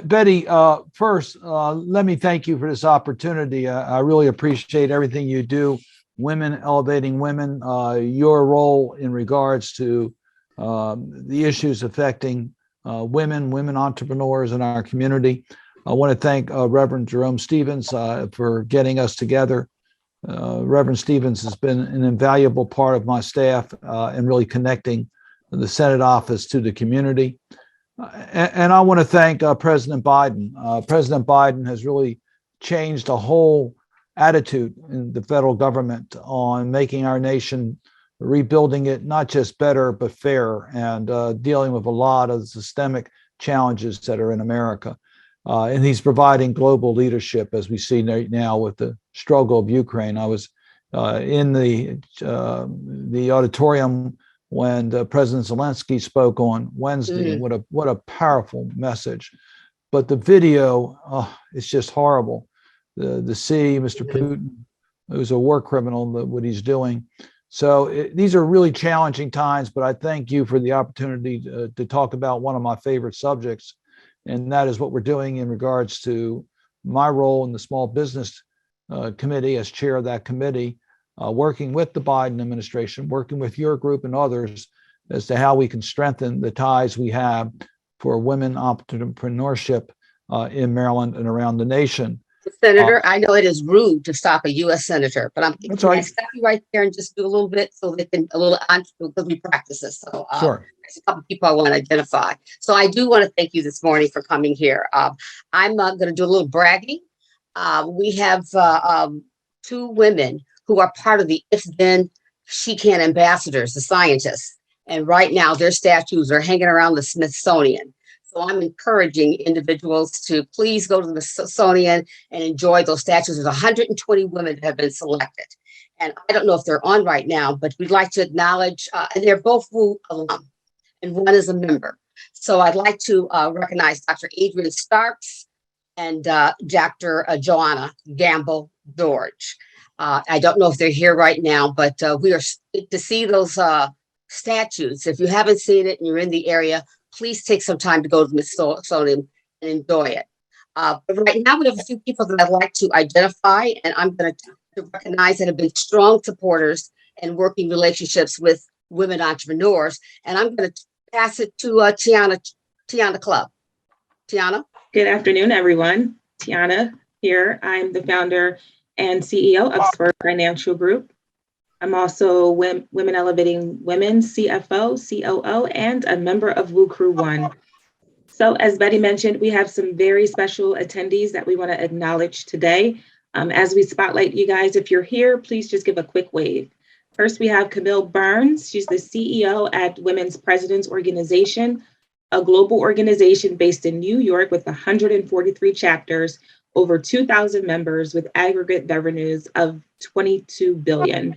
Betty, first, let me thank you for this opportunity. I really appreciate everything you do. Women elevating women, your role in regards to the issues affecting women entrepreneurs in our community. I want to thank Reverend Jerome Stevens for getting us together. Reverend Stevens has been an invaluable part of my staff in really connecting the Senate office to the community. And I want to thank President Biden. President Biden has really changed the whole attitude in the federal government on making our nation, rebuilding it, not just better, but fair, and dealing with a lot of systemic challenges that are in America. And he's providing global leadership, as we see right now with the struggle of Ukraine. I was in the auditorium when President Zelensky spoke on Wednesday. What a powerful message. But the video, it's just horrible. To see Mr. Putin, who's a war criminal, what he's doing. So these are really challenging times, but I thank you for the opportunity to talk about one of my favorite subjects, and that is what we're doing in regards to my role in the Small Business Committee as chair of that committee, working with the Biden administration, working with your group and others as to how we can strengthen the ties we have for women entrepreneurship in Maryland and around the nation. Senator, I know it is rude to stop a U.S. Senator, but I'm That's right. I stop you right there and just do a little bit so they can because we practice this. So Sure. There's a couple people I want to identify. So I do want to thank you this morning for coming here. I'm going to do a little bragging. We have two women who are part of the If Then She Can ambassadors, the scientists, and right now their statues are hanging around the Smithsonian. So I'm encouraging individuals to please go to the Smithsonian and enjoy those statues. There's 120 women that have been selected. And I don't know if they're on right now, but we'd like to acknowledge, and they're both WU alum, and one is a member. So I'd like to recognize Dr. Adrian Starks and Dr. Joanna Gamble George. I don't know if they're here right now, but we are to see those statues. If you haven't seen it and you're in the area, please take some time to go to the Smithsonian and enjoy it. But right now, we have a few people that I'd like to identify, and I'm going to recognize that have been strong supporters and working relationships with women entrepreneurs. And I'm going to pass it to Tiana Club. Tiana? Good afternoon, everyone. Tiana here. I'm the founder and CEO of Spur Financial Group. I'm also Women Elevating Women, CFO, COO, and a member of WU Crew One. So as Betty mentioned, we have some very special attendees that we want to acknowledge today. As we spotlight you guys, if you're here, please just give a quick wave. First, we have Camille Burns. She's the CEO at Women's Presidents Organization, a global organization based in New York with 143 chapters, over 2,000 members with aggregate revenues of $22 billion.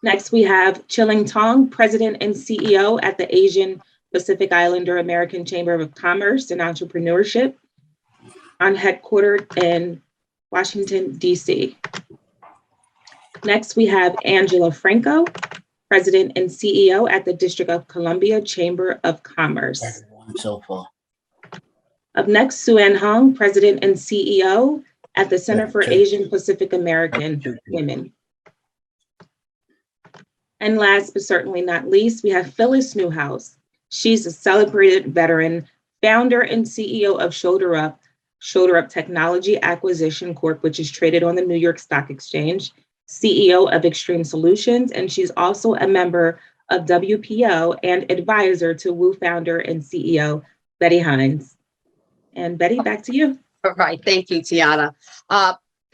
Next, we have Chilling Tong, President and CEO at the Asian Pacific Islander American Chamber of Commerce and Entrepreneurship, headquartered in Washington, D.C. Next, we have Angela Franco, President and CEO at the District of Columbia Chamber of Commerce. So far. Up next, Sue-Ann Hong, President and CEO at the Center for Asian Pacific American Women. And last but certainly not least, we have Phyllis Newhouse. She's a celebrated veteran, founder and CEO of Shoulder Up Technology Acquisition Corp., which is traded on the New York Stock Exchange, CEO of Extreme Solutions, and she's also a member of W.E.W and advisor to WU founder and CEO, Betty Hines. And Betty, back to you. All right, thank you, Tiana.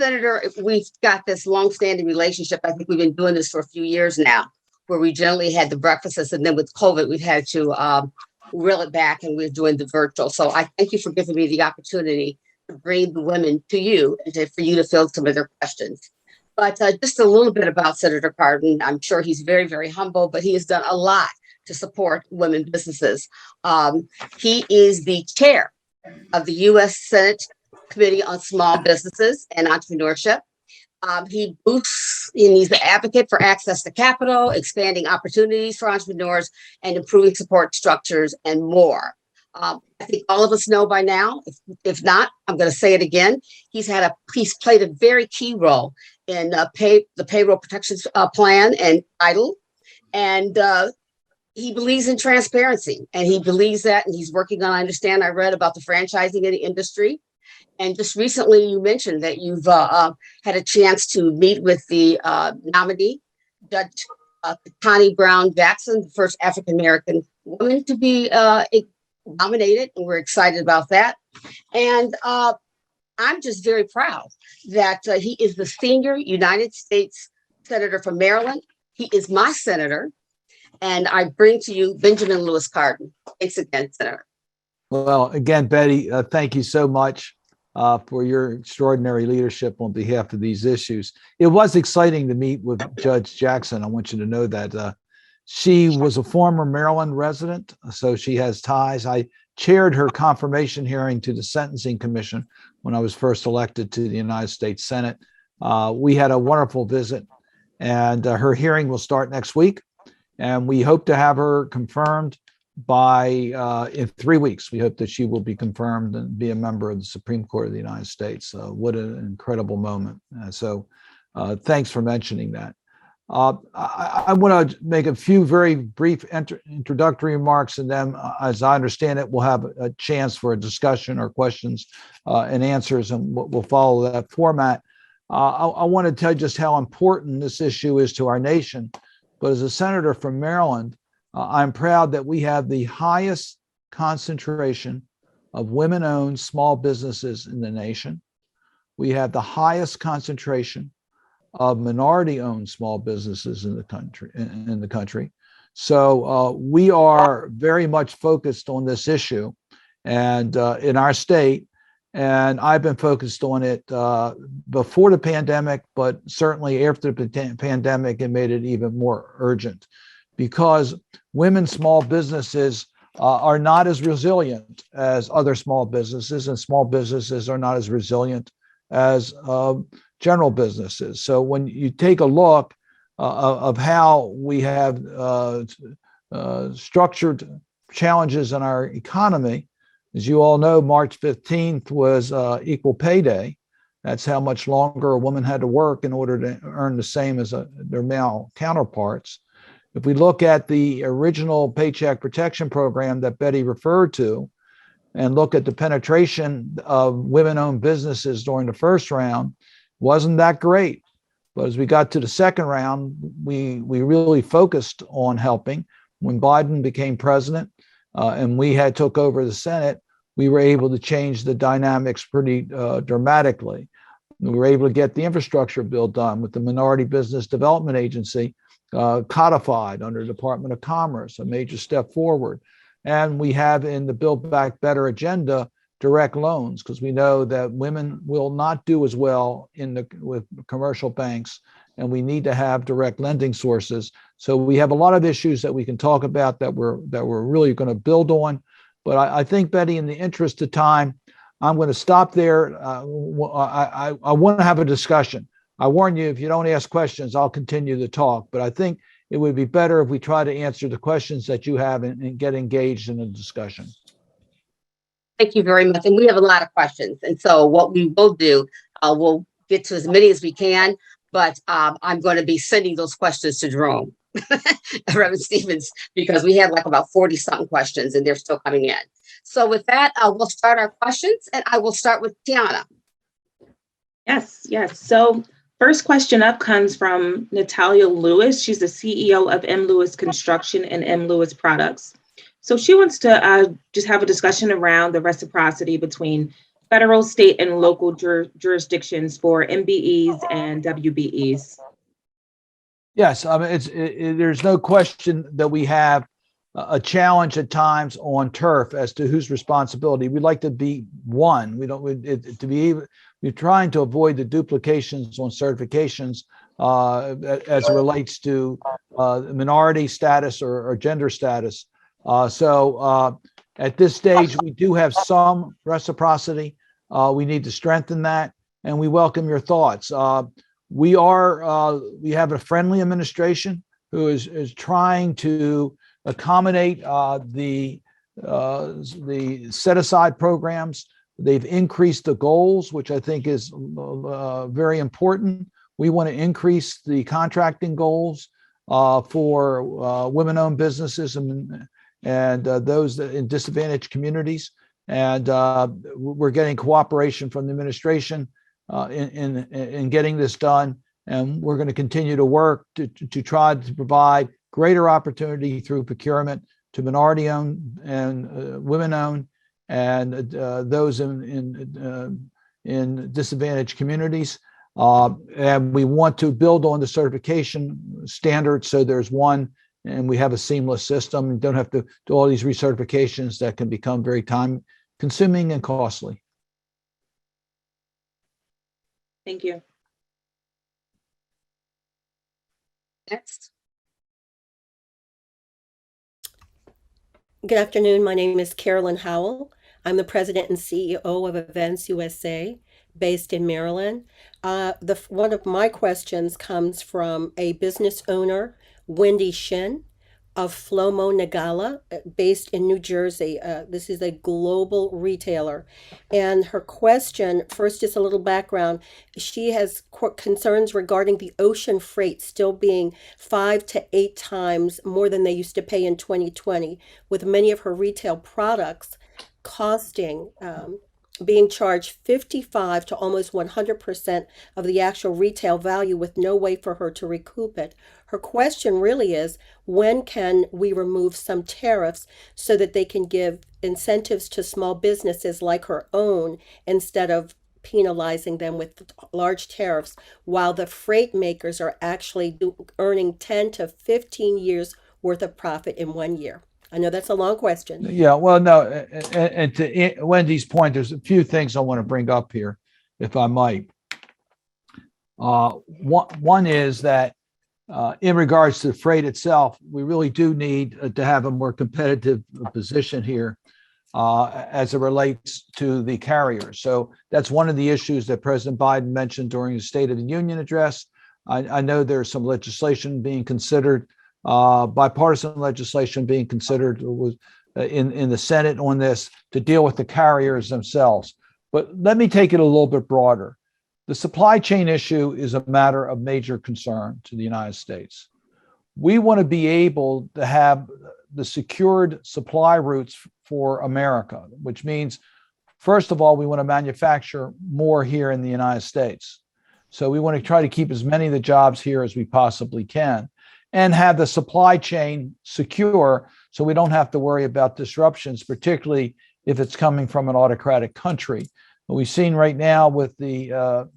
Senator, we've got this longstanding relationship. I think we've been doing this for a few years now, where we generally had the breakfasts, and then with COVID, we've had to reel it back, and we're doing the virtual. So I thank you for giving me the opportunity to bring the women to you and for you to field some of their questions. But just a little bit about Senator Cardin. I'm sure he's very, very humble, but he has done a lot to support women businesses. He is the chair of the US Senate Committee on Small Businesses and Entrepreneurship. He boosts, and he's the advocate for access to capital, expanding opportunities for entrepreneurs, and improving support structures and more. I think all of us know by now. If not, I'm going to say it again. He's played a very key role in the payroll protections plan and title, and he believes in transparency, and he believes that, and he's working on. I read about the franchising in the industry, and just recently you mentioned that you've had a chance to meet with the nominee, Judge Connie Brown Jackson, the first African American woman to be nominated, and we're excited about that. And I'm just very proud that he is the senior United States Senator from Maryland. He is my senator, and I bring to you Benjamin Lewis Cardin. Thanks again, Senator. Well, again, Betty, thank you so much for your extraordinary leadership on behalf of these issues. It was exciting to meet with Judge Jackson. I want you to know that she was a former Maryland resident, so she has ties. I chaired her confirmation hearing to the Sentencing Commission when I was first elected to the United States Senate. We had a wonderful visit, and her hearing will start next week. And we hope to have her confirmed by in 3 weeks. We hope that she will be confirmed and be a member of the Supreme Court of the United States. What an incredible moment. So thanks for mentioning that. I want to make a few very brief introductory remarks, and then, as I understand it, we'll have a chance for a discussion or questions and answers, and we'll follow that format. I want to tell you just how important this issue is to our nation. But as a senator from Maryland, I'm proud that we have the highest concentration of women-owned small businesses in the nation. We have the highest concentration of minority-owned small businesses in the country. So we are very much focused on this issue, and in our state. And I've been focused on it before the pandemic, but certainly after the pandemic, it made it even more urgent, because women's small businesses are not as resilient as other small businesses, and small businesses are not as resilient as general businesses. So when you take a look of how we have structured challenges in our economy, as you all know, March 15th was Equal Pay Day. That's how much longer a woman had to work in order to earn the same as their male counterparts. If we look at the original Paycheck Protection Program that Betty referred to, and look at the penetration of women-owned businesses during the first round, wasn't that great. But as we got to the second round, we really focused on helping. When Biden became president and we had took over the Senate, we were able to change the dynamics pretty dramatically. We were able to get the infrastructure bill done with the Minority Business Development Agency codified under the Department of Commerce, a major step forward. And we have in the Build Back Better agenda direct loans, because we know that women will not do as well with commercial banks, and we need to have direct lending sources. So we have a lot of issues that we can talk about that we're really going to build on. But I think, Betty, in the interest of time, I'm going to stop there. I want to have a discussion. I warn you, if you don't ask questions, I'll continue to talk. But I think it would be better if we try to answer the questions that you have and get engaged in a discussion. Thank you very much. And we have a lot of questions. And so what we will do, we'll get to as many as we can, but I'm going to be sending those questions to Jerome, Reverend Stevens, because we have like about 40 something questions and they're still coming in. So with that, we'll start our questions, and I will start with Tiana. Yes. So first question up comes from Natalia Lewis. She's the CEO of M. Lewis Construction and M. Lewis Products. So she wants to just have a discussion around the reciprocity between federal, state, and local jurisdictions for MBEs and WBEs. Yes, I mean, there's no question that we have a challenge at times on turf as to whose responsibility. We'd like to be one. We're trying to avoid the duplications on certifications as it relates to minority status or gender status. So at this stage, we do have some reciprocity. We need to strengthen that, and we welcome your thoughts. We have a friendly administration who is trying to accommodate the the set-aside programs. They've increased the goals, which I think is very important. We want to increase the contracting goals for women-owned businesses and those in disadvantaged communities. And we're getting cooperation from the administration in getting this done. And we're going to continue to work to try to provide greater opportunity through procurement to minority-owned and women-owned and those in disadvantaged communities. And we want to build on the certification standards so there's one and we have a seamless system and don't have to do all these recertifications that can become very time-consuming and costly. Thank you. Next. Good afternoon. My name is Carolyn Howell. I'm the president and CEO of Events USA, based in Maryland. One of my questions comes from a business owner, Wendy Shin of Flomo Nagala, based in New Jersey. This is a global retailer. And her question, first, just a little background. She has concerns regarding the ocean freight still being 5 to 8 times more than they used to pay in 2020, with many of her retail products costing, being charged 55 to almost 100% of the actual retail value with no way for her to recoup it. Her question really is, when can we remove some tariffs so that they can give incentives to small businesses like her own instead of penalizing them with large tariffs while the freight makers are actually earning 10 to 15 years worth of profit in 1 year? I know that's a long question. Yeah, well, no, and to Wendy's point, there's a few things I want to bring up here, if I might. One is that in regards to the freight itself, we really do need to have a more competitive position here as it relates to the carriers. So that's one of the issues that President Biden mentioned during his State of the Union address. I know there's some legislation being considered, bipartisan legislation being considered in the Senate on this to deal with the carriers themselves. But let me take it a little bit broader. The supply chain issue is a matter of major concern to the United States. We want to be able to have the secured supply routes for America, which means, first of all, we want to manufacture more here in the United States. So we want to try to keep as many of the jobs here as we possibly can and have the supply chain secure so we don't have to worry about disruptions, particularly if it's coming from an autocratic country. What we've seen right now with the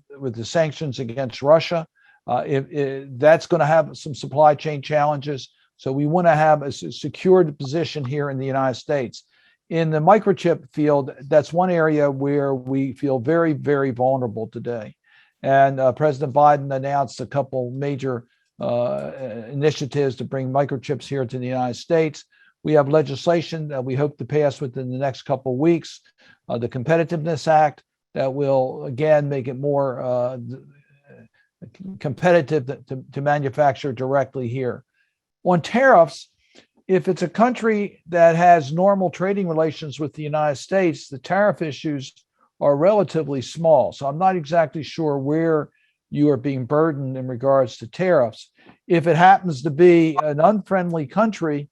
sanctions against Russia, that's going to have some supply chain challenges. So we want to have a secured position here in the United States. In the microchip field, that's one area where we feel very, very vulnerable today. And President Biden announced a couple major initiatives to bring microchips here to the United States. We have legislation that we hope to pass within the next couple of weeks, the Competitiveness Act, that will again make it more competitive to manufacture directly here. On tariffs, if it's a country that has normal trading relations with the United States, the tariff issues are relatively small. So I'm not exactly sure where you are being burdened in regards to tariffs. If it happens to be an unfriendly country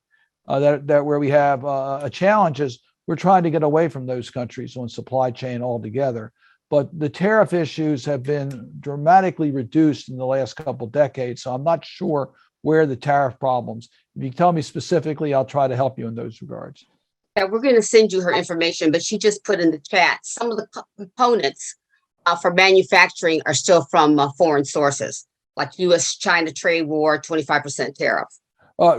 that where we have challenges, we're trying to get away from those countries on supply chain altogether. But the tariff issues have been dramatically reduced in the last couple of decades. So I'm not sure where the tariff problems. If you tell me specifically, I'll try to help you in those regards. Yeah, we're going to send you her information, but she just put in the chat some of the components for manufacturing are still from foreign sources, like US-China trade war, 25% tariff.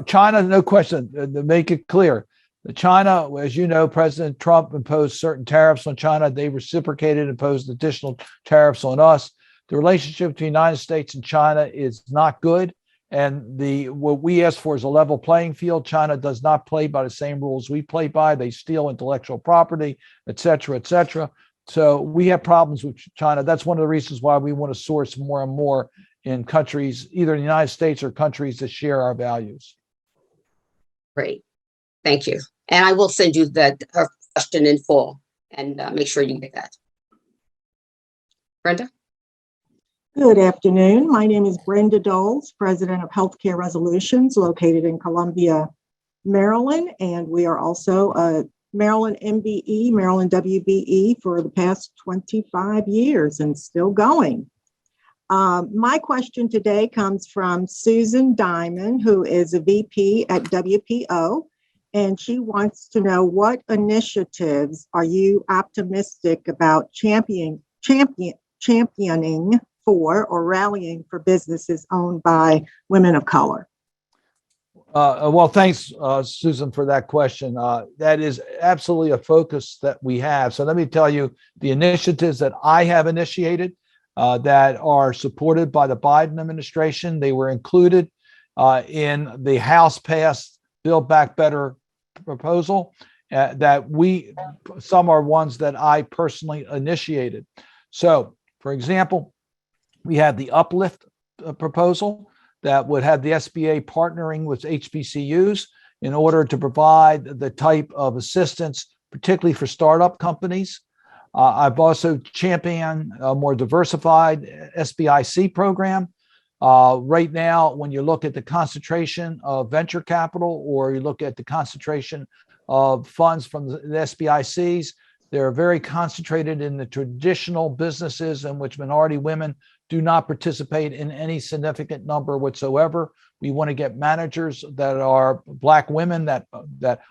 China, no question. To make it clear, China, as you know, President Trump imposed certain tariffs on China. They reciprocated, imposed additional tariffs on us. The relationship between the United States and China is not good. And what we ask for is a level playing field. China does not play by the same rules we play by. They steal intellectual property, et cetera, et cetera. So we have problems with China. That's one of the reasons why we want to source more and more in countries, either in the United States or countries that share our values. Great. Thank you. And I will send you her question in full and make sure you get that. Brenda? Good afternoon. My name is Brenda Doles, President of Healthcare Resolutions, located in Columbia, Maryland. And we are also a Maryland MBE, Maryland WBE for the past 25 years and still going. My question today comes from Susan Diamond, who is a VP at W.E.W. And she wants to know, what initiatives are you optimistic about championing for or rallying for businesses owned by women of color? Well, thanks, Susan, for that question. That is absolutely a focus that we have. So let me tell you the initiatives that I have initiated that are supported by the Biden administration. They were included in the House passed Build Back Better proposal some are ones that I personally initiated. So, for example, we had the Uplift proposal that would have the SBA partnering with HBCUs in order to provide the type of assistance, particularly for startup companies. I've also championed a more diversified SBIC program. Right now, when you look at the concentration of venture capital or you look at the concentration of funds from the SBICs, they're very concentrated in the traditional businesses in which minority women do not participate in any significant number whatsoever. We want to get managers that are Black women that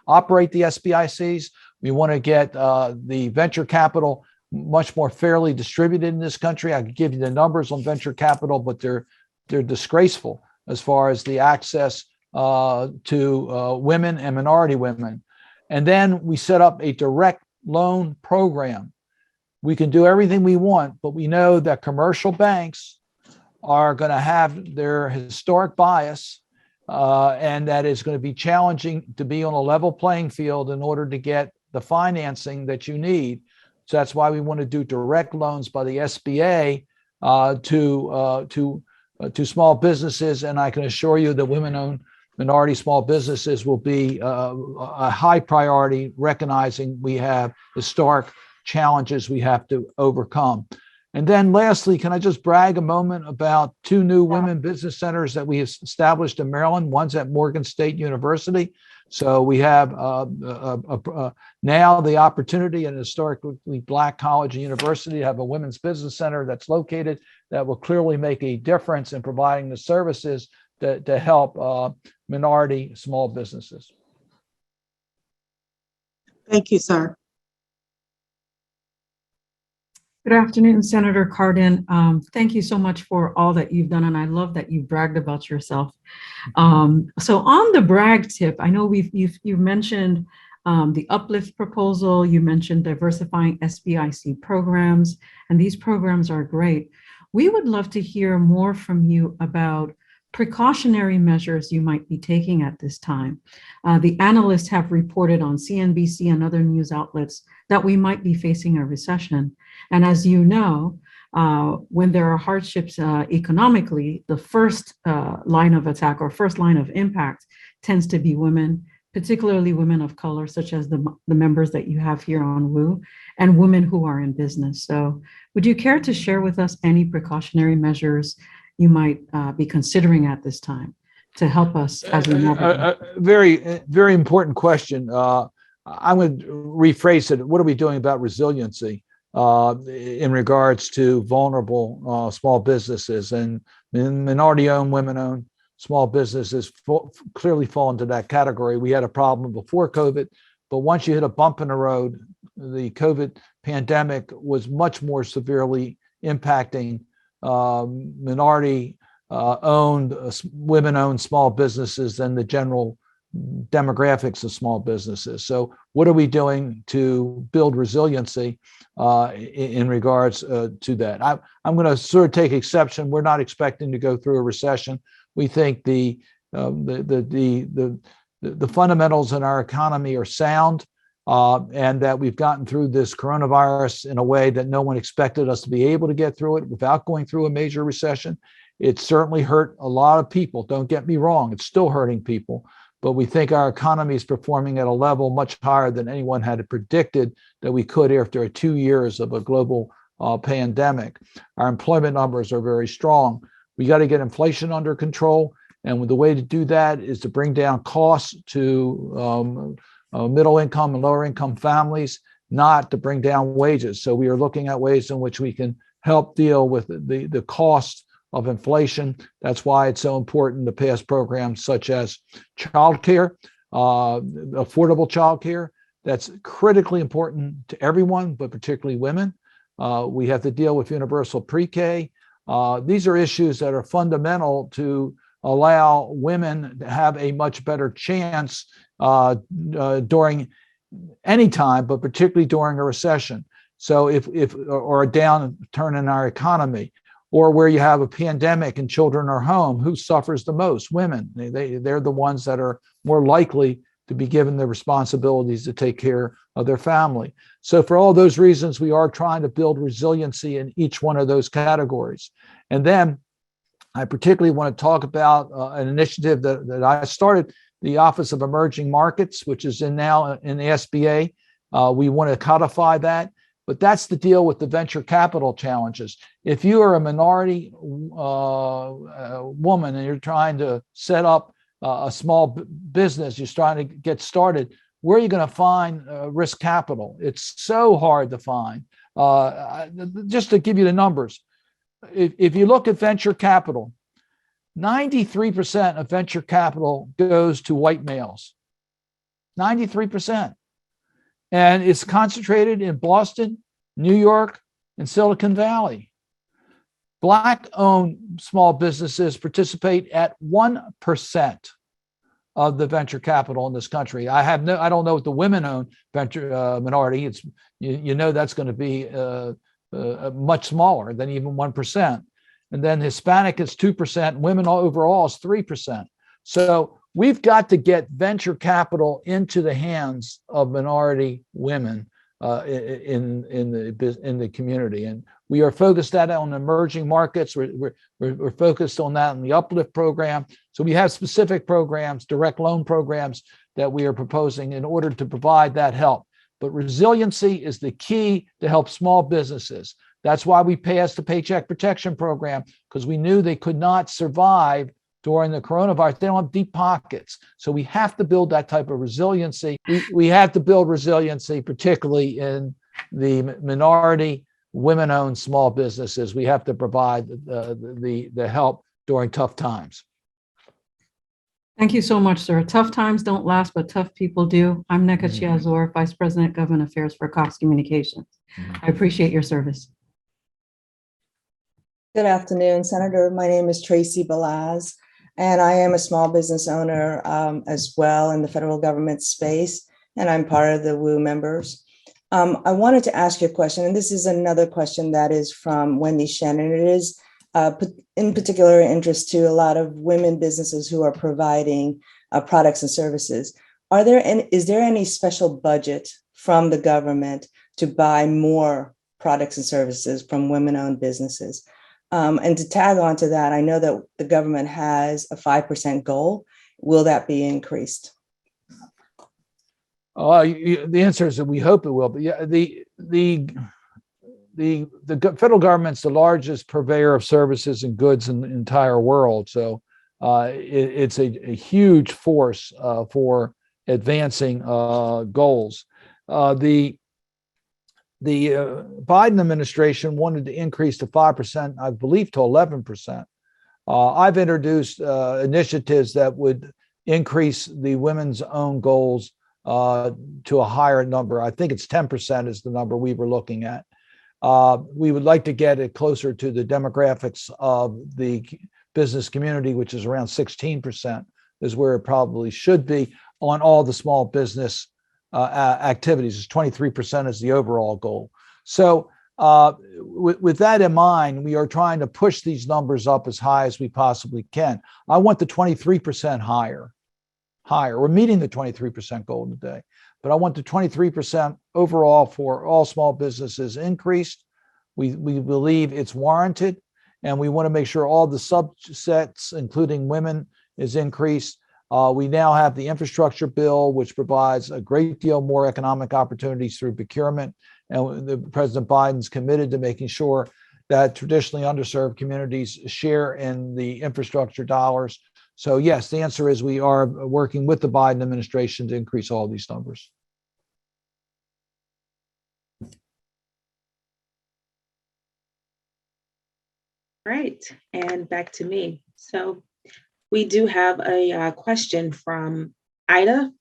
operate the SBICs. We want to get the venture capital much more fairly distributed in this country. I could give you the numbers on venture capital, but they're disgraceful as far as the access to women and minority women. And then we set up a direct loan program. We can do everything we want, but we know that commercial banks are going to have their historic bias, and that is going to be challenging to be on a level playing field in order to get the financing that you need. So that's why we want to do direct loans by the SBA to small businesses. And I can assure you that women-owned minority small businesses will be a high priority, recognizing we have historic challenges we have to overcome. And then lastly, can I just brag a moment about two new women business centers that we have established in Maryland? One's at Morgan State University. So we have now the opportunity at a historically Black college and university to have a women's business center that's located that will clearly make a difference in providing the services to help minority small businesses. Thank you, sir. Good afternoon, Senator Cardin. Thank you so much for all that you've done, and I love that you bragged about yourself. So on the brag tip, I know you've mentioned the Uplift proposal, you mentioned diversifying SBIC programs, and these programs are great. We would love to hear more from you about precautionary measures you might be taking at this time. The analysts have reported on CNBC and other news outlets that we might be facing a recession. And as you know, when there are hardships economically, the first line of attack or first line of impact tends to be women, particularly women of color, such as the members that you have here on WU, and women who are in business. So would you care to share with us any precautionary measures you might be considering at this time to help us as we navigate? Very, very important question. I'm going to rephrase it. What are we doing about resiliency in regards to vulnerable small businesses? And minority-owned, women-owned small businesses clearly fall into that category. We had a problem before COVID, but once you hit a bump in the road, the COVID pandemic was much more severely impacting minority owned, women-owned small businesses than the general demographics of small businesses. So what are we doing to build resiliency in regards to that? I'm going to sort of take exception. We're not expecting to go through a recession. We think the fundamentals in our economy are sound, and that we've gotten through this coronavirus in a way that no one expected us to be able to get through it without going through a major recession. It certainly hurt a lot of people. Don't get me wrong. It's still hurting people. but we think our economy is performing at a level much higher than anyone had predicted that we could after 2 years of a global pandemic. Our employment numbers are very strong. We got to get inflation under control. And the way to do that is to bring down costs to middle income and lower income families, not to bring down wages. So we are looking at ways in which we can help deal with the cost of inflation. That's why it's so important to pass programs such as childcare, affordable childcare. That's critically important to everyone, but particularly women. We have to deal with universal pre-K. These are issues that are fundamental to allow women to have a much better chance during any time, but particularly during a recession. So or a downturn in our economy, or where you have a pandemic and children are home, who suffers the most? Women. They're the ones that are more likely to be given the responsibilities to take care of their family. So for all those reasons, we are trying to build resiliency in each one of those categories. And then I particularly want to talk about an initiative that I started, the Office of Emerging Markets, which is now in the SBA. We want to codify that, but that's the deal with the venture capital challenges. If you are a minority woman and you're trying to set up a small business, you're trying to get started, where are you going to find risk capital? It's so hard to find. Just to give you the numbers, if you look at venture capital, 93% of venture capital goes to white males. 93%. And it's concentrated in Boston, New York, and Silicon Valley. Black-owned small businesses participate at 1% of the venture capital in this country. I don't know what the women-owned venture minority. It's that's going to be much smaller than even 1%. And then Hispanic is 2%. Women overall is 3%. So we've got to get venture capital into the hands of minority women in the community, and we are focused on emerging markets. We're focused on that in the Uplift program. So we have specific programs, direct loan programs that we are proposing in order to provide that help. But resiliency is the key to help small businesses. That's why we passed the Paycheck Protection Program, because we knew they could not survive during the coronavirus. They don't have deep pockets. So we have to build that type of resiliency. We have to build resiliency, particularly in the minority, women-owned small businesses. We have to provide the help during tough times. Thank you so much, sir. Tough times don't last, but tough people do. I'm Neka Chiazor, Vice President, Government Affairs for Cox Communications. I appreciate your service. Good afternoon, Senator. My name is Tracy Balaz, and I am a small business owner as well in the federal government space, and I'm part of the W.E.W members. I wanted to ask you a question, and this is another question that is from Wendy Shannon. It is in particular interest to a lot of women businesses who are providing products and services. Is there any special budget from the government to buy more products and services from women-owned businesses? And to tag on to that, I know that the government has a 5% goal. Will that be increased? The answer is that we hope it will. But yeah, the federal government's the largest purveyor of services and goods in the entire world. So it's a huge force for advancing goals. The Biden administration wanted to increase to 5%, I believe, to 11%. I've introduced initiatives that would increase the women's own goals to a higher number. I think it's 10% is the number we were looking at. We would like to get it closer to the demographics of the business community, which is around 16%, is where it probably should be on all the small business activities. 23% is the overall goal. So with that in mind, we are trying to push these numbers up as high as we possibly can. I want the 23% higher. We're meeting the 23% goal today, but I want the 23% overall for all small businesses increased. We believe it's warranted, and we want to make sure all the subsets, including women, is increased. We now have the infrastructure bill, which provides a great deal more economic opportunities through procurement. And President Biden's committed to making sure that traditionally underserved communities share in the infrastructure dollars. So yes, the answer is we are working with the Biden administration to increase all these numbers. Right, and back to me. So we do have a question from Ida.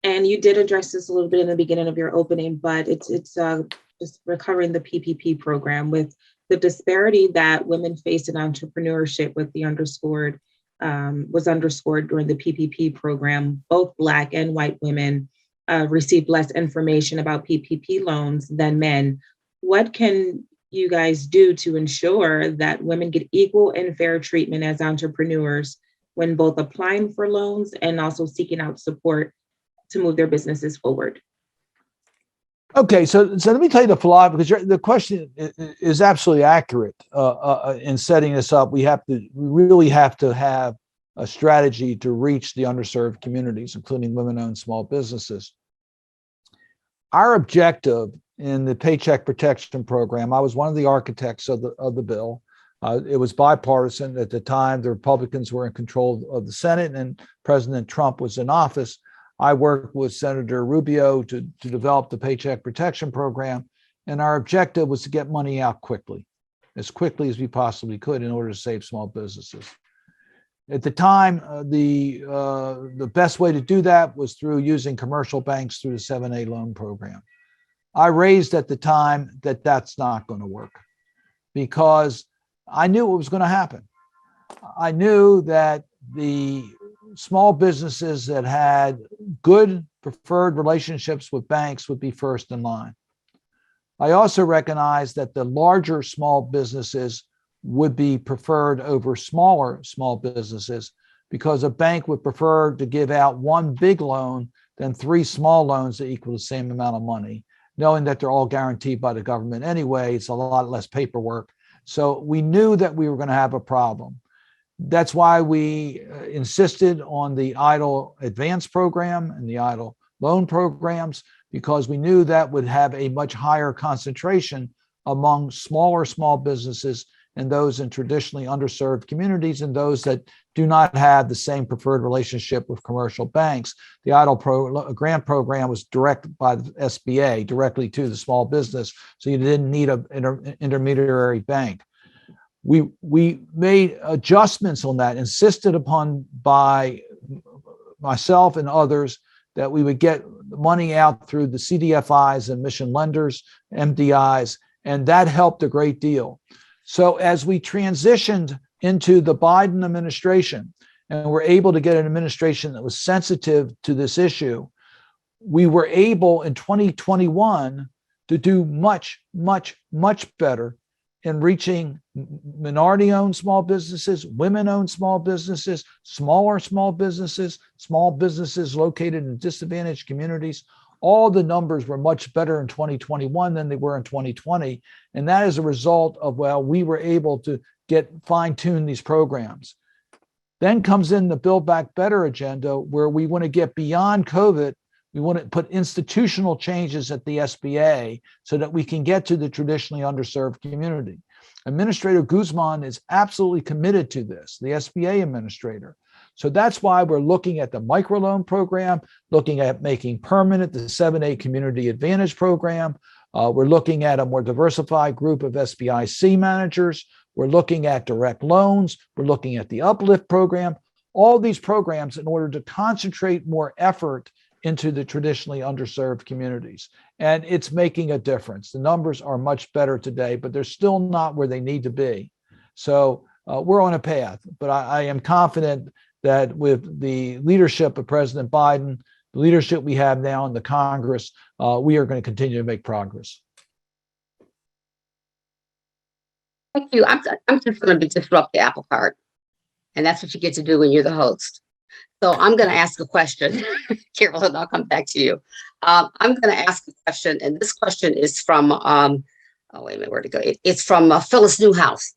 And you did address this a little bit in the beginning of your opening, but it's just recovering the PPP program with the disparity that women face in entrepreneurship with the was underscored during the PPP program. Both Black and white women received less information about PPP loans than men. What can you guys do to ensure that women get equal and fair treatment as entrepreneurs when both applying for loans and also seeking out support to move their businesses forward? Okay, so let me tell you the philosophy, because the question is absolutely accurate. In setting this up, we really have to have a strategy to reach the underserved communities, including women-owned small businesses. Our objective in the Paycheck Protection Program, I was one of the architects of the bill. It was bipartisan at the time. The Republicans were in control of the Senate, and President Trump was in office. I worked with Senator Rubio to develop the Paycheck Protection Program, and our objective was to get money out quickly as we possibly could in order to save small businesses. At the time, the best way to do that was through using commercial banks through the 7A loan program. I raised at the time that that's not going to work because I knew what was going to happen. I knew that the small businesses that had good preferred relationships with banks would be first in line. I also recognized that the larger small businesses would be preferred over smaller small businesses because a bank would prefer to give out one big loan than 3 small loans that equal the same amount of money, knowing that they're all guaranteed by the government anyway. It's a lot less paperwork. So we knew that we were going to have a problem. That's why we insisted on the EIDL advance program and the EIDL loan programs, because we knew that would have a much higher concentration among smaller small businesses and those in traditionally underserved communities and those that do not have the same preferred relationship with commercial banks. The EIDL grant program was directed by the SBA directly to the small business, so you didn't need an intermediary bank. We made adjustments on that, insisted upon by myself and others that we would get money out through the CDFIs and mission lenders, MDIs, and that helped a great deal. So as we transitioned into the Biden administration and were able to get an administration that was sensitive to this issue, we were able in 2021 to do much, much, much better in reaching minority-owned small businesses, women-owned small businesses, smaller small businesses located in disadvantaged communities. All the numbers were much better in 2021 than they were in 2020. And that is a result of, well, we were able to fine-tune these programs. Then comes in the Build Back Better agenda, where we want to get beyond COVID. We want to put institutional changes at the SBA so that we can get to the traditionally underserved community. Administrator Guzman is absolutely committed to this, the SBA administrator. So that's why we're looking at the microloan program, looking at making permanent the 7A Community Advantage program. We're looking at a more diversified group of SBIC managers. We're looking at direct loans. We're looking at the Uplift program. All these programs in order to concentrate more effort into the traditionally underserved communities. And it's making a difference. The numbers are much better today, but they're still not where they need to be. So we're on a path, but I am confident that with the leadership of President Biden, the leadership we have now in the Congress, we are going to continue to make progress. Thank you. I'm just going to disrupt the apple cart. And that's what you get to do when you're the host. So I'm going to ask a question. Carolyn, I'll come back to you. I'm going to ask a question. And this question is from, oh, wait a minute, where'd it go? It's from Phyllis Newhouse.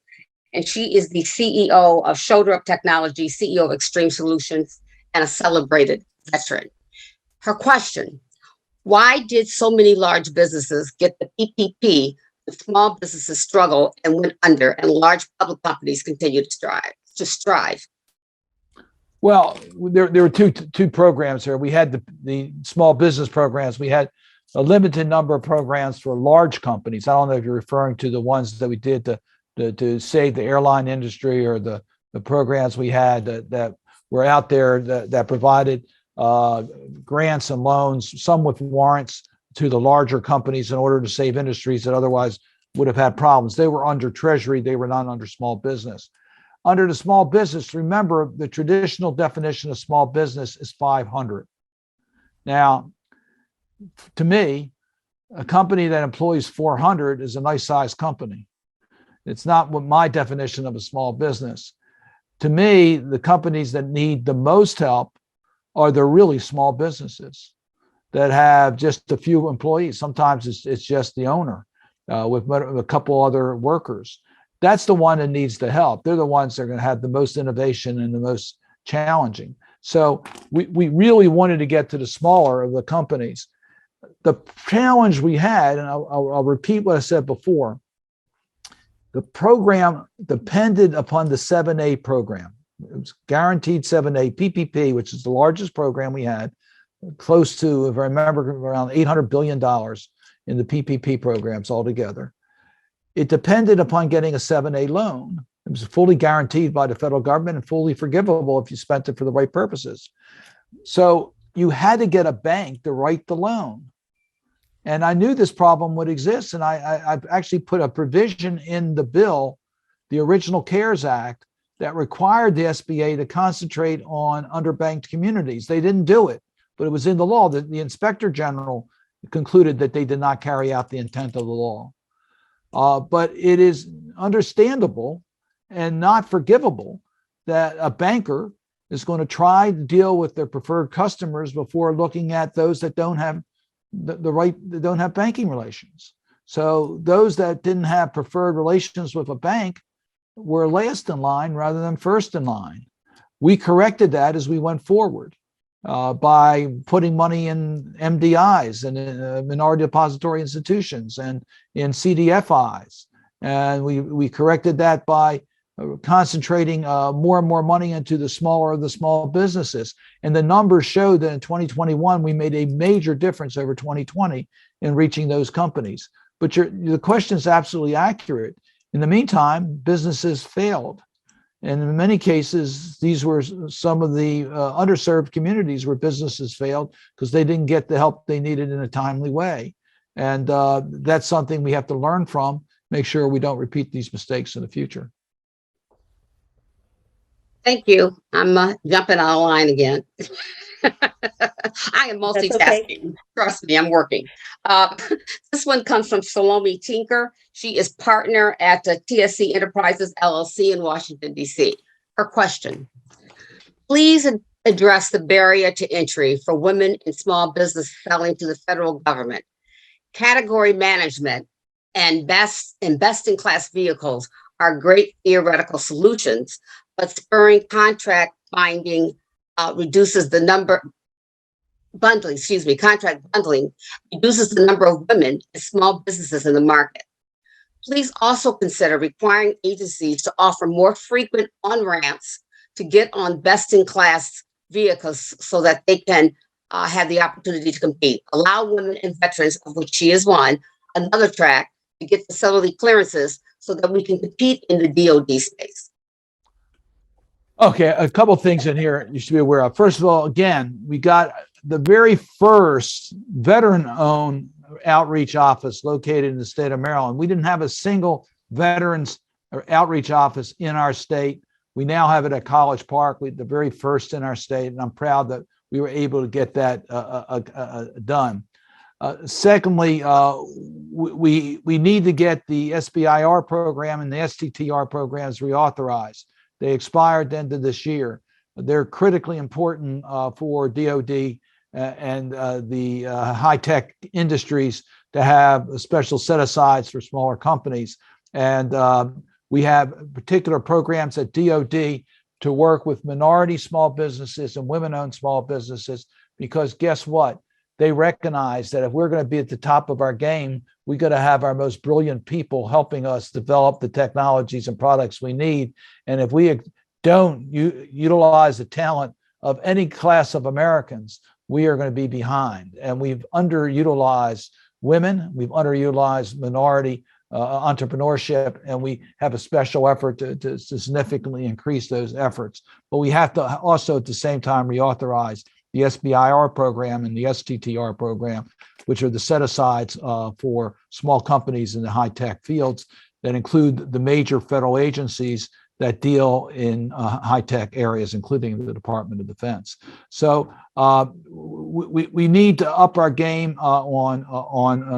And she is the CEO of Shoulder Up Technology, CEO of Extreme Solutions. and a celebrated veteran. Her question: why did so many large businesses get the PPP, but small businesses struggle and went under, and large public companies continue to strive? Well, there were two programs here. We had the small business programs. We had a limited number of programs for large companies. I don't know if you're referring to the ones that we did to save the airline industry, or the programs we had that were out there that provided grants and loans, some with warrants, to the larger companies in order to save industries that otherwise would have had problems. They were under Treasury. They were not under small business. Under the small business, remember, the traditional definition of small business is 500. Now, to me, a company that employs 400 is a nice sized company. It's not what my definition of a small business. To me, the companies that need the most help are the really small businesses that have just a few employees. Sometimes it's just the owner with a couple other workers. That's the one that needs the help. They're the ones that are going to have the most innovation and the most challenging. So we really wanted to get to the smaller of the companies. The challenge we had, and I'll repeat what I said before, the program depended upon the 7A program. It was guaranteed 7A PPP, which is the largest program we had, close to, if I remember, around $800 billion in the PPP programs altogether. It depended upon getting a 7A loan. It was fully guaranteed by the federal government and fully forgivable if you spent it for the right purposes. So you had to get a bank to write the loan. And I knew this problem would exist. And I've actually put a provision in the bill, the original CARES Act, that required the SBA to concentrate on underbanked communities. They didn't do it, but it was in the law. That the Inspector General concluded that they did not carry out the intent of the law. But it is understandable and not forgivable that a banker is going to try to deal with their preferred customers before looking at those that don't have don't have banking relations. So those that didn't have preferred relations with a bank were last in line rather than first in line. We corrected that as we went forward by putting money in MDIs and minority depository institutions and in CDFIs. And we corrected that by concentrating more and more money into the smaller of the small businesses. And the numbers show that in 2021, we made a major difference over 2020 in reaching those companies. But the question is absolutely accurate. In the meantime, businesses failed. And in many cases, these were some of the underserved communities where businesses failed because they didn't get the help they needed in a timely way. And that's something we have to learn from, make sure we don't repeat these mistakes in the future. Thank you. I'm jumping on the line again. I am multitasking. Okay. Trust me, I'm working. This one comes from Salome Tinker. She is partner at TSC Enterprises, LLC in Washington, D.C. Her question: please address the barrier to entry for women in small business selling to the federal government. Category management and best-in-class vehicles are great theoretical solutions, but spurring contract binding reduces the number contract bundling reduces the number of women and small businesses in the market. Please also consider requiring agencies to offer more frequent on-ramps to get on best-in-class vehicles so that they can have the opportunity to compete. Allow women and veterans, of which she is one, another track to get facility clearances so that we can compete in the DoD space. Okay, a couple of things in here you should be aware of. First of all, again, we got the very first veteran-owned outreach office located in the state of Maryland. We didn't have a single veterans outreach office in our state. We now have it at College Park, the very first in our state, and I'm proud that we were able to get that done. Secondly, we need to get the SBIR program and the STTR programs reauthorized. They expired at the end of this year. They're critically important for DoD and the high-tech industries to have a special set-asides for smaller companies. And we have particular programs at DoD to work with minority small businesses and women-owned small businesses, because guess what? They recognize that if we're going to be at the top of our game, we got to have our most brilliant people helping us develop the technologies and products we need. And if we don't utilize the talent of any class of Americans, we are going to be behind. And we've underutilized women, we've underutilized minority entrepreneurship, and we have a special effort to significantly increase those efforts. But we have to also at the same time reauthorize the SBIR program and the STTR program, which are the set-asides for small companies in the high-tech fields that include the major federal agencies that deal in high-tech areas, including the Department of Defense. So we need to up our game on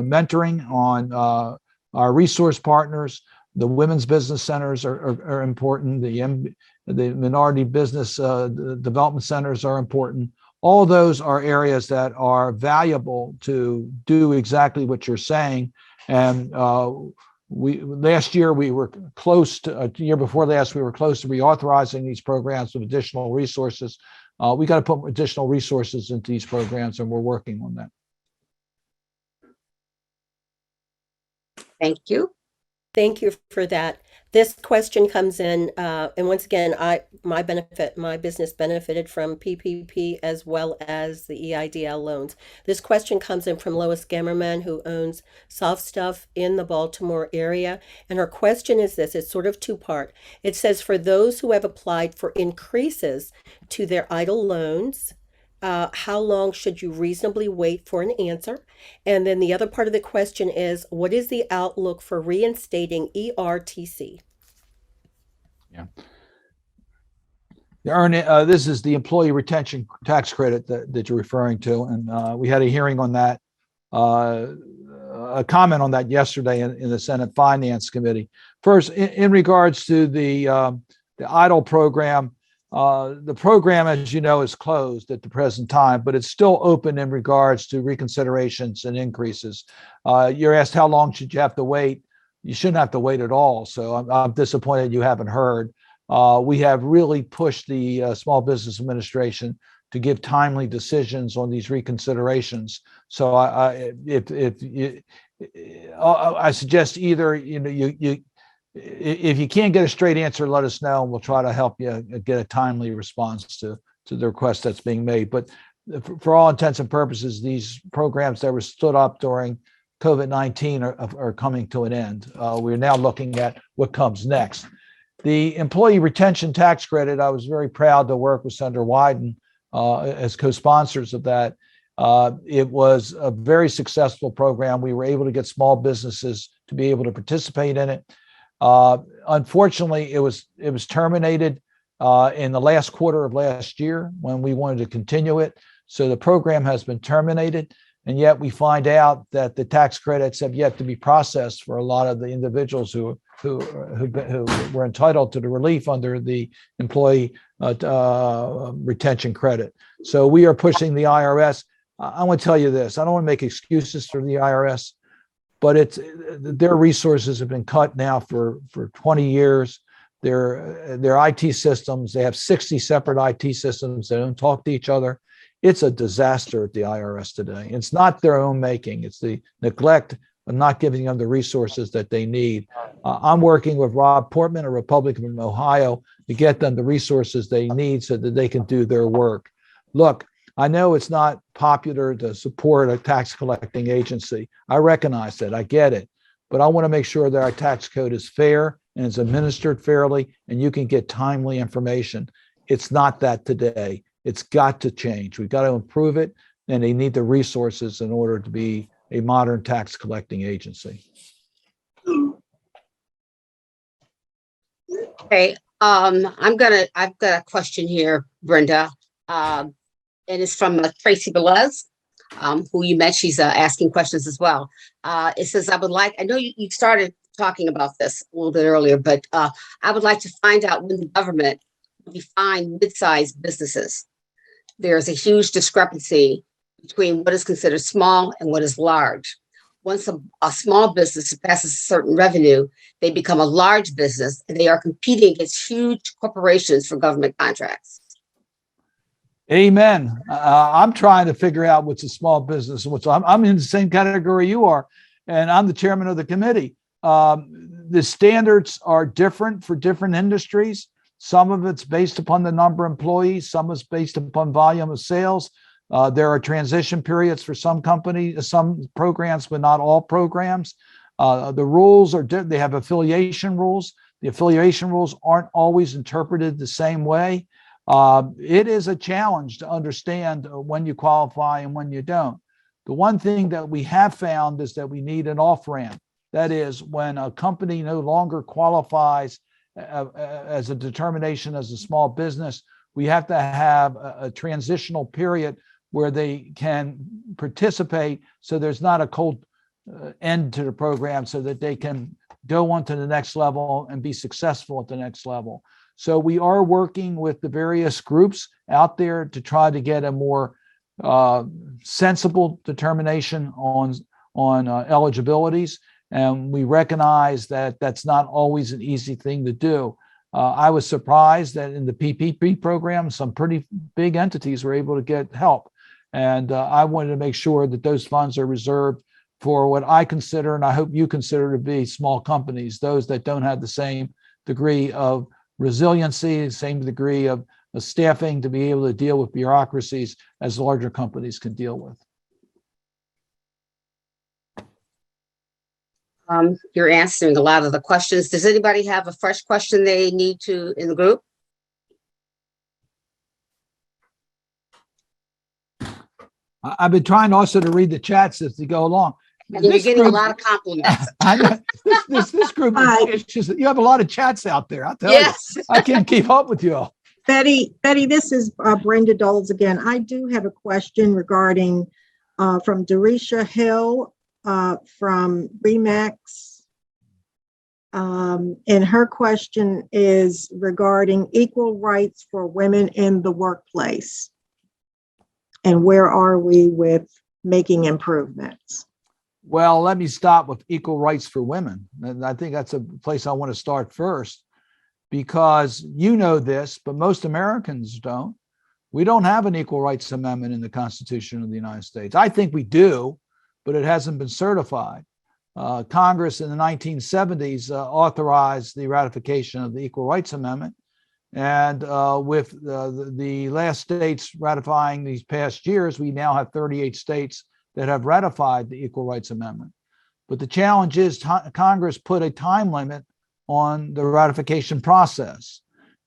mentoring, on our resource partners. The women's business centers are important. The minority business development centers are important. All those are areas that are valuable to do exactly what you're saying. And last year we were close to, year before last, we were close to reauthorizing these programs with additional resources. We got to put additional resources into these programs, and we're working on that. Thank you. Thank you for that. This question comes in, and once again, my business benefited from PPP as well as the EIDL loans. This question comes in from Lois Gammerman, who owns Soft Stuff in the Baltimore area. And her question is this, it's sort of two-part. It says, for those who have applied for increases to their EIDL loans, how long should you reasonably wait for an answer? And then the other part of the question is, what is the outlook for reinstating ERTC? Yeah. This is the employee retention tax credit that you're referring to. And we had a hearing on that, a comment on that yesterday in the Senate Finance Committee. First, in regards to the EIDL program, the program, as you know, is closed at the present time, but it's still open in regards to reconsiderations and increases. You're asked how long should you have to wait? You shouldn't have to wait at all. So I'm disappointed you haven't heard. We have really pushed the Small Business Administration to give timely decisions on these reconsiderations. So I suggest either if you can't get a straight answer, let us know, and we'll try to help you get a timely response to the request that's being made. But for all intents and purposes, these programs that were stood up during COVID-19 are coming to an end. We're now looking at what comes next. The employee retention tax credit, I was very proud to work with Senator Wyden as co-sponsors of that. It was a very successful program. We were able to get small businesses to be able to participate in it. Unfortunately, it was terminated in the last quarter of last year when we wanted to continue it. So the program has been terminated, and yet we find out that the tax credits have yet to be processed for a lot of the individuals who were entitled to the relief under the employee retention credit. So we are pushing the IRS. I want to tell you this. I don't want to make excuses for the IRS, but their resources have been cut now for 20 years. Their IT systems, they have 60 separate IT systems. They don't talk to each other. It's a disaster at the IRS today. It's not their own making. It's the neglect of not giving them the resources that they need. I'm working with Rob Portman, a Republican from Ohio, to get them the resources they need so that they can do their work. Look, I know it's not popular to support a tax collecting agency. I recognize that. I get it. But I want to make sure that our tax code is fair and is administered fairly, and you can get timely information. It's not that today. It's got to change. We've got to improve it, and they need the resources in order to be a modern tax collecting agency. Okay, I've got a question here, Brenda. And it's from Tracy Velez, who you met. She's asking questions as well. It says, I know you started talking about this a little bit earlier, but I would like to find out when the government will define mid-sized businesses. There's a huge discrepancy between what is considered small and what is large. once a small business passes a certain revenue, they become a large business and they are competing against huge corporations for government contracts. Amen. I'm trying to figure out what's a small business and what's. I'm in the same category you are, and I'm the chairman of the committee. The standards are different for different industries. Some of it's based upon the number of employees. Some is based upon volume of sales. There are transition periods for some companies, some programs, but not all programs. The rules are they have affiliation rules. The affiliation rules aren't always interpreted the same way. It is a challenge to understand when you qualify and when you don't. The one thing that we have found is that we need an off-ramp. That is, when a company no longer qualifies as a determination as a small business, we have to have a transitional period where they can participate, so there's not a cold end to the program, so that they can go on to the next level and be successful at the next level. So we are working with the various groups out there to try to get a more sensible determination on eligibilities. And we recognize that that's not always an easy thing to do. I was surprised that in the PPP program, some pretty big entities were able to get help. And I wanted to make sure that those funds are reserved for what I consider, and I hope you consider, to be small companies, those that don't have the same degree of resiliency, the same degree of staffing to be able to deal with bureaucracies as larger companies can deal with. You're answering a lot of the questions. Does anybody have a fresh question they need to in the group? I've been trying also to read the chats as they go along. And you're getting a lot of compliments. I know this group, it's just, you have a lot of chats out there. I'll tell you, I can't keep up with you all. Betty, this is Brenda Doles again. I do have a question regarding from Dorisha Hill from REMAX. And her question is regarding equal rights for women in the workplace. And where are we with making improvements? Well, let me stop with equal rights for women. And I think that's a place I want to start first, because you know this, but most Americans don't. We don't have an equal rights amendment in the Constitution of the United States. I think we do, but it hasn't been certified. Congress in the 1970s authorized the ratification of the Equal Rights Amendment. And with the last states ratifying these past years, we now have 38 states that have ratified the Equal Rights Amendment. But the challenge is Congress put a time limit on the ratification process.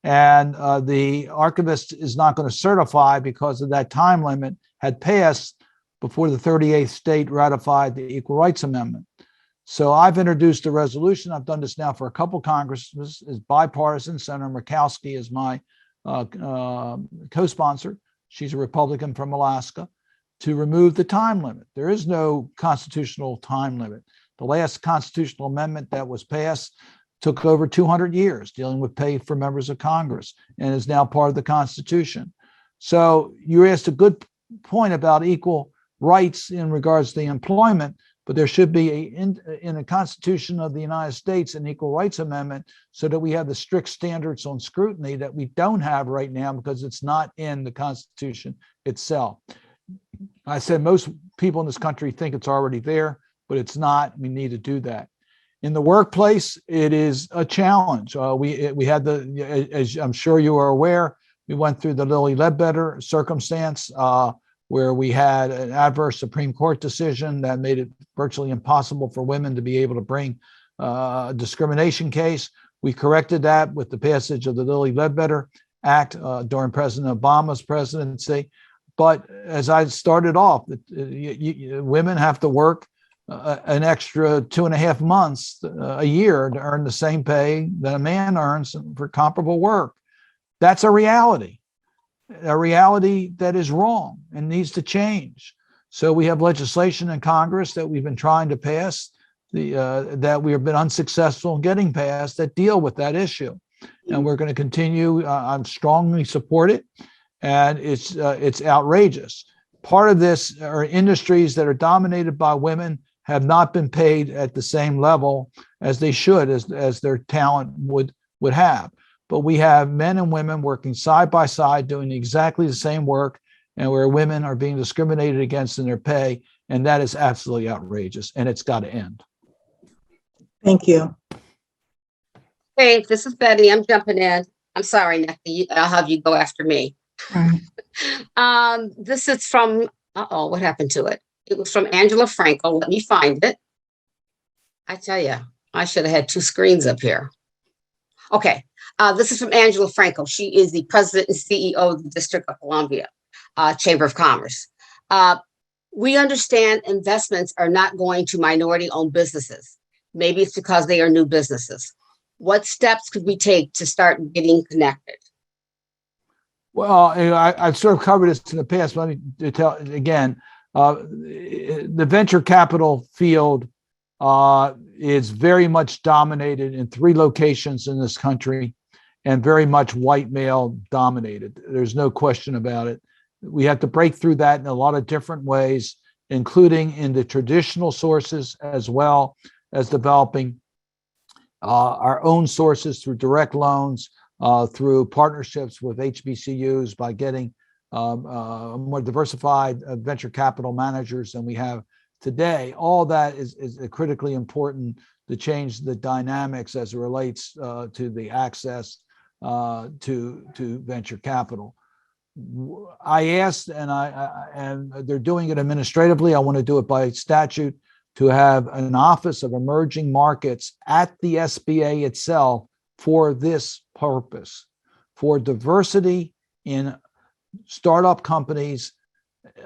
And the archivist is not going to certify because of that time limit had passed before the 38th state ratified the Equal Rights Amendment. So I've introduced a resolution. I've done this now for a couple Congresses. It's bipartisan. Senator Murkowski is my co-sponsor. She's a Republican from Alaska, to remove the time limit. There is no constitutional time limit. The last constitutional amendment that was passed took over 200 years, dealing with pay for members of Congress, and is now part of the Constitution. So you asked a good point about equal rights in regards to the employment, but there should be in the Constitution of the United States an Equal Rights Amendment, so that we have the strict standards on scrutiny that we don't have right now because it's not in the Constitution itself. I said most people in this country think it's already there, but it's not. We need to do that. In the workplace, it is a challenge. We had as I'm sure you are aware, we went through the Lilly Ledbetter circumstance where we had an adverse Supreme Court decision that made it virtually impossible for women to be able to bring a discrimination case. We corrected that with the passage of the Lilly Ledbetter Act during President Obama's presidency. But as I started off, women have to work an extra 2.5 months a year to earn the same pay that a man earns for comparable work. That's a reality that is wrong and needs to change. So we have legislation in Congress that we've been trying to pass, that we have been unsuccessful in getting passed, that deal with that issue. And we're going to continue. I strongly support it. And it's outrageous. Part of this are industries that are dominated by women have not been paid at the same level as they should, as their talent would have. But we have men and women working side by side doing exactly the same work, and where women are being discriminated against in their pay. And that is absolutely outrageous, and it's got to end. Thank you. Hey, this is Betty. I'm jumping in. I'm sorry, Nikki. I'll have you go after me. Right. This is from, what happened to it? It was from Angela Franco. Let me find it. I tell you, I should have had two screens up here. Okay. This is from Angela Franco. She is the president and CEO of the District of Columbia Chamber of Commerce. We understand investments are not going to minority-owned businesses. Maybe it's because they are new businesses. What steps could we take to start getting connected? Well, I've sort of covered this in the past, but let me tell again. The venture capital field is very much dominated in 3 locations in this country, and very much white male dominated. There's no question about it. We have to break through that in a lot of different ways, including in the traditional sources, as well as developing our own sources through direct loans, through partnerships with HBCUs, by getting more diversified venture capital managers than we have today. All that is critically important to change the dynamics as it relates to the access to venture capital. I asked, and they're doing it administratively. I want to do it by statute, to have an Office of Emerging Markets at the SBA itself for this purpose, for diversity in startup companies,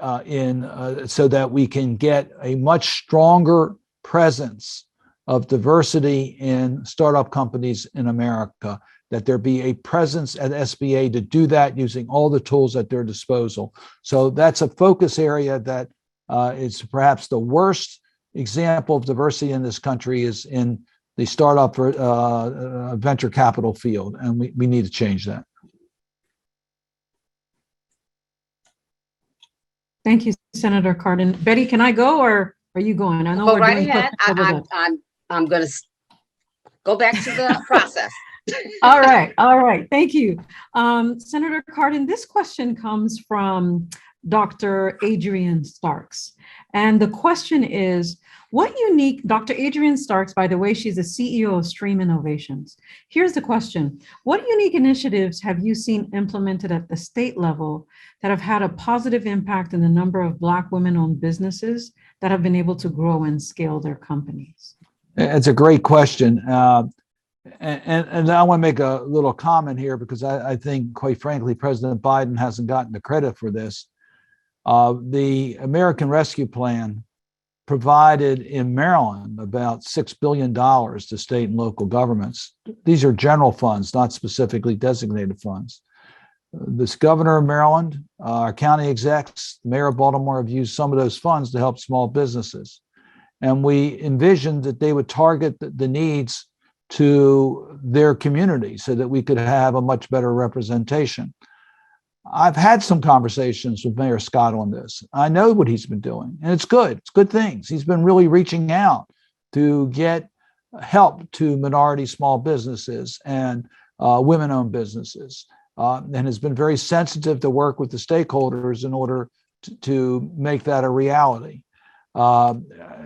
so that we can get a much stronger presence of diversity in startup companies in America, that there be a presence at SBA to do that using all the tools at their disposal. So that's a focus area that is perhaps the worst example of diversity in this country, is in the startup venture capital field, and we need to change that. Thank you, Senator Cardin. Betty, can I go, or are you going? I know Go we're right doing ahead. questions. I'm going to go back to the process. All right. Thank you. Senator Cardin, this question comes from Dr. Adrian Starks. And the question is, Dr. Adrian Starks, by the way, she's the CEO of Stream Innovations. Here's the question. What unique initiatives have you seen implemented at the state level that have had a positive impact in the number of Black women-owned businesses that have been able to grow and scale their companies? It's a great question. And I want to make a little comment here, because I think, quite frankly, President Biden hasn't gotten the credit for this. The American Rescue Plan provided in Maryland about $6 billion to state and local governments. These are general funds, not specifically designated funds. This governor of Maryland, our county execs, the mayor of Baltimore have used some of those funds to help small businesses. And we envisioned that they would target the needs to their community so that we could have a much better representation. I've had some conversations with Mayor Scott on this. I know what he's been doing, and it's good. It's good things. He's been really reaching out to get help to minority small businesses and women-owned businesses, and has been very sensitive to work with the stakeholders in order to make that a reality.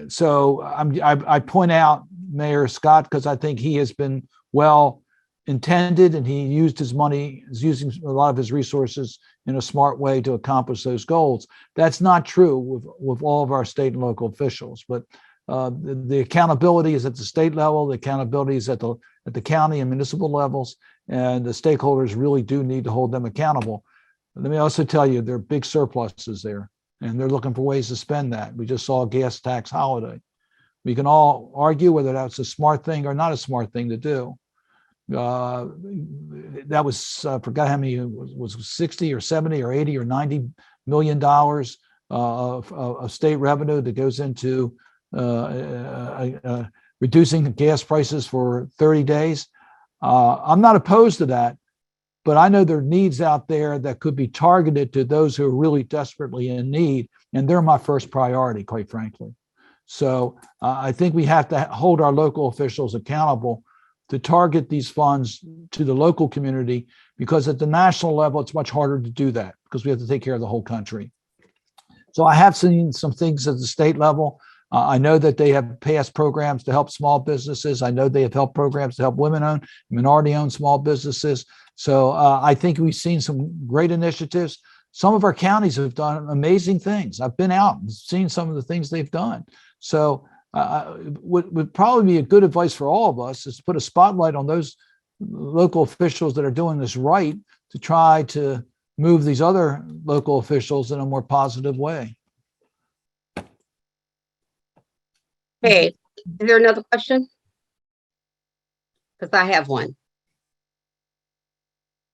So I point out Mayor Scott because I think he has been well intended, and he used his money, is using a lot of his resources in a smart way to accomplish those goals. That's not true with all of our state and local officials, but the accountability is at the state level, the accountability is at the county and municipal levels, and the stakeholders really do need to hold them accountable. Let me also tell you, there are big surpluses there, and they're looking for ways to spend that. We just saw a gas tax holiday. We can all argue whether that's a smart thing or not a smart thing to do. That was, I forgot how many, was 60 or 70 or 80 or 90 million dollars of state revenue that goes into reducing the gas prices for 30 days. I'm not opposed to that, but I know there are needs out there that could be targeted to those who are really desperately in need, and they're my first priority, quite frankly. So I think we have to hold our local officials accountable to target these funds to the local community, because at the national level, it's much harder to do that because we have to take care of the whole country. So I have seen some things at the state level. I know that they have passed programs to help small businesses. I know they have helped programs to help women-owned, minority-owned small businesses. So I think we've seen some great initiatives. Some of our counties have done amazing things. I've been out and seen some of the things they've done. So would probably be a good advice for all of us is to put a spotlight on those local officials that are doing this right, to try to move these other local officials in a more positive way. Hey, is there another question? Because I have one.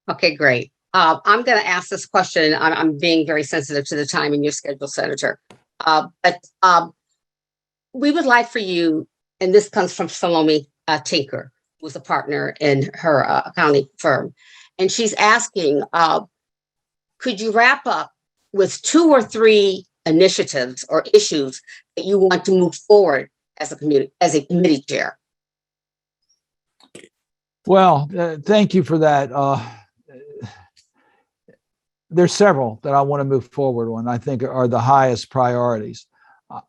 Okay, great. I'm going to ask this question. I'm being very sensitive to the time in your schedule, Senator. But we would like for you, and this comes from Salome Tinker, who's a partner in her accounting firm, and she's asking, could you wrap up with 2 or 3 initiatives or issues that you want to move forward as a committee chair? Well, thank you for that. There's several that I want to move forward on, I think are the highest priorities.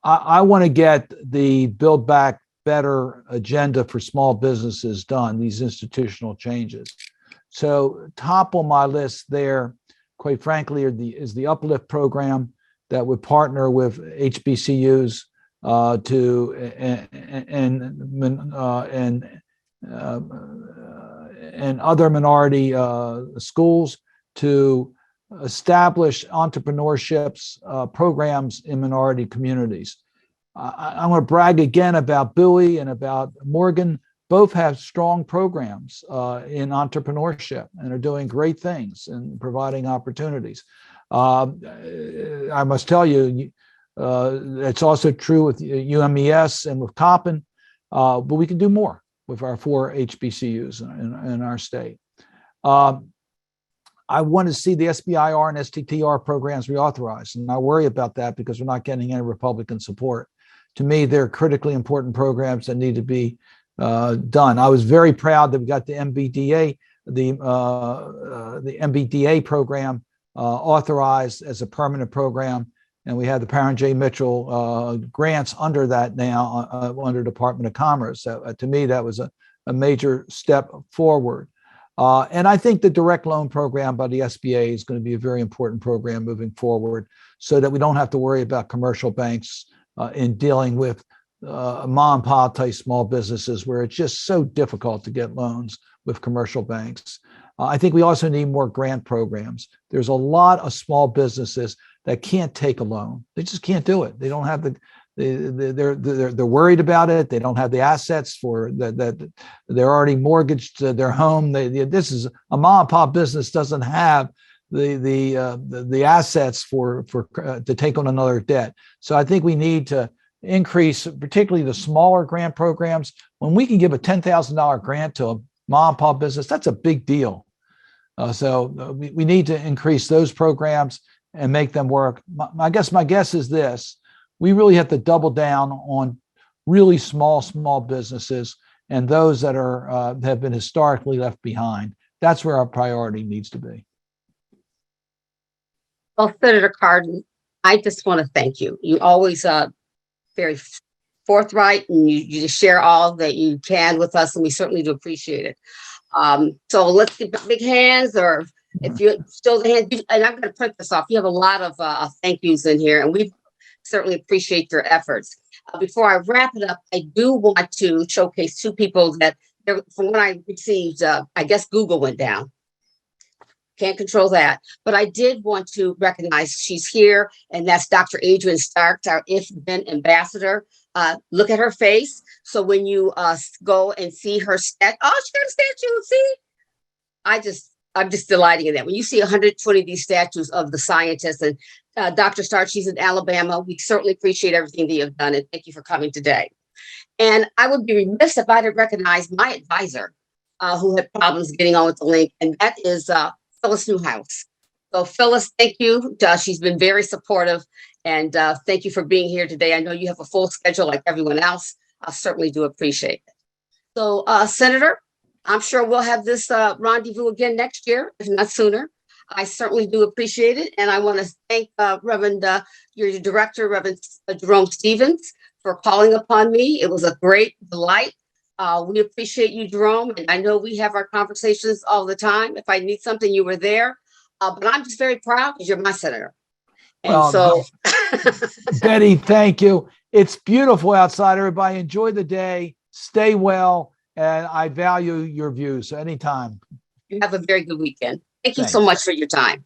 I want to get the Build Back Better agenda for small businesses done, these institutional changes. So top on my list there, quite frankly, is the Uplift program that would partner with HBCUs and other minority schools to establish entrepreneurships programs in minority communities. I want to brag again about Bowie and about Morgan. Both have strong programs in entrepreneurship and are doing great things and providing opportunities. I must tell you, it's also true with UMES and with Coppin, but we can do more with our 4 HBCUs in our state. I want to see the SBIR and STTR programs reauthorized, and I worry about that because we're not getting any Republican support. To me, they're critically important programs that need to be done. I was very proud that we got the MBDA, the MBDA program authorized as a permanent program, and we have the Parent J. Mitchell grants under that now under Department of Commerce. So, to me, that was a major step forward. And I think the direct loan program by the SBA is going to be a very important program moving forward, so that we don't have to worry about commercial banks in dealing with mom and pop type small businesses where it's just so difficult to get loans with commercial banks. I think we also need more grant programs. There's a lot of small businesses that can't take a loan. They just can't do it. They don't have they're worried about it. They don't have the assets for that. They're already mortgaged their home. This is a mom and pop business doesn't have the assets to take on another debt. So I think we need to increase, particularly the smaller grant programs. When we can give a $10,000 grant to a mom and pop business, that's a big deal. So we need to increase those programs and make them work. My guess is this: we really have to double down on really small businesses and those that have been historically left behind. That's where our priority needs to be. Well, Senator Cardin, I just want to thank you. You always very forthright, and you just share all that you can with us, and we certainly do appreciate it. So let's give big hands, or if you still the hand, and I'm going to print this off. You have a lot of thank yous in here, and we certainly appreciate your efforts. Before I wrap it up, I do want to showcase 2 people that, from what I received, I guess Google went down. Can't control that. But I did want to recognize she's here, and that's Dr. Adrienne Starks, our IFBEN ambassador. Look at her face. So when you go and see her statue, oh, she got a statue. See? I'm just delighting in that. When you see 120 of these statues of the scientists, and Dr. Starks, she's in Alabama. We certainly appreciate everything that you've done, and thank you for coming today. And I would be remiss if I didn't recognize my advisor who had problems getting on with the link, and that is Phyllis Newhouse. So Phyllis, thank you. She's been very supportive, And thank you for being here today. I know you have a full schedule like everyone else. I certainly do appreciate it. So, Senator, I'm sure we'll have this rendezvous again next year, if not sooner. I certainly do appreciate it. And I want to thank Reverend, your director, Reverend Jerome Stevens, for calling upon me. It was a great delight. We appreciate you, Jerome. And I know we have our conversations all the time. If I need something, you were there. But I'm just very proud because you're my senator. And Well, so, Betty, thank you. It's beautiful outside. Everybody enjoy the day. Stay well. And I value your views. So anytime. you have a very good weekend. Thank you so Thanks. much for your time.